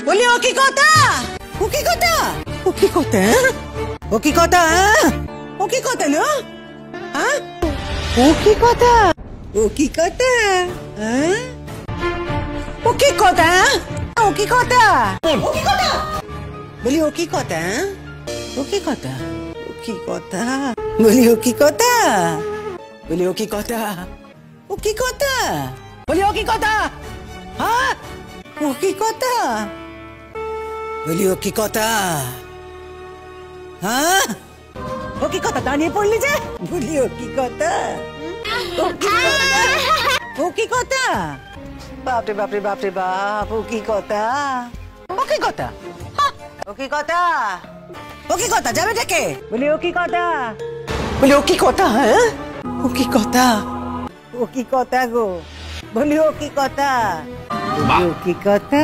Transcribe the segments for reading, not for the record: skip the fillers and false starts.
বলি ও কি কথা? ও কি কথা? ও কি কথা? ও কি কথা? ও কি কথা না? হ্যাঁ? ও কি কথা? ও কি কথা? হ্যাঁ? ও কি কথা? ও কি কথা? ও কি কথা? বলি ও কি কথা? ও কি কথা? ও কি কথা? বলি ও কি কথা? বলি ও কি কথা? ও কি কথা? বলি ও কি কথা? হ্যাঁ? ও কি কথা? বলি ও কি কথা? হ্যাঁ? ও কি কথা দাঁড়িয়ে পড়লি যে? বলি ও কি কথা? ও কি কথা? ও কি কথা? বাপরে বাপরে বাপরে বাপ, ও কি কথা? ও কি কথা? ও কি কথা? ও কি কথা যাবে ডেকে? বলি ও কি কথা? বলি ও কি কথা? হ্যাঁ? ও কি কথা? ও কি কথা গো? বলি ও কি কথা? বলি ও কি কথা?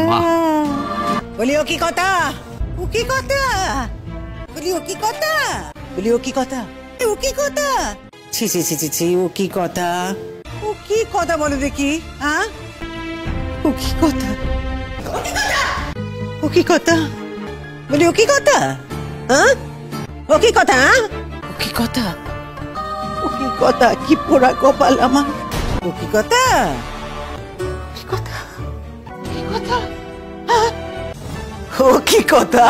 বলি ও কি কথা? ও কি কথা? বলি ও কি কথা? বলি ও কি কথা? ও কি কথা? ছি ছি ছি ছি ছি, ও কি কথা? ও কি কথা বলে দেখি? হ্যাঁ? ও কি কথা? ও কি কথা? ও কি কথা? বলি ও কি কথা? হ্যাঁ? ও কি কথা? ও কি কথা? ও কি কথা? কি পোড়া কপাল আমার। ও কি কথা? কি কথা? কি কথা? হ্যাঁ? ও কি কথা?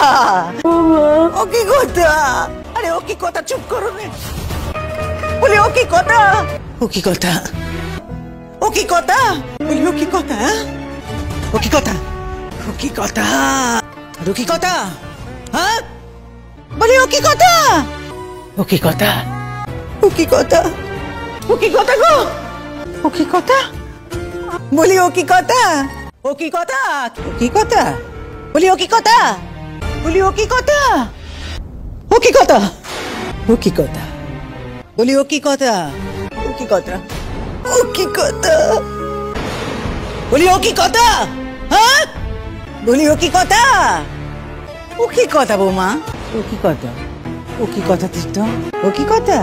ও কি কথা? আরে ও কি কথা? চুপ করো না। বলি ও কি কথা? ও কি কথা? ও কি কথা? বলি ও কি কথা? ও কি কথা? ও কি কথা? ও কি কথা? হ্যাঁ? বলি ও কি কথা? ও কি কথা? ও কি কথা? ও কি কথা গো? ও কি কথা? বলি ও কি কথা? ও কি কথা? ও কি কথা? বলি ও কি কথা? বলি ও কি কথা? ও কি কথা? ও কি কথা? বলি ও কি কথা? ও কি কথা? ও কি কথা? বলি ও কি কথা? হ্যাঁ? বলি ও কি কথা? ও কি কথা বৌমা? ও কি কথা? ও কি কথা দিত? ও কি কথা?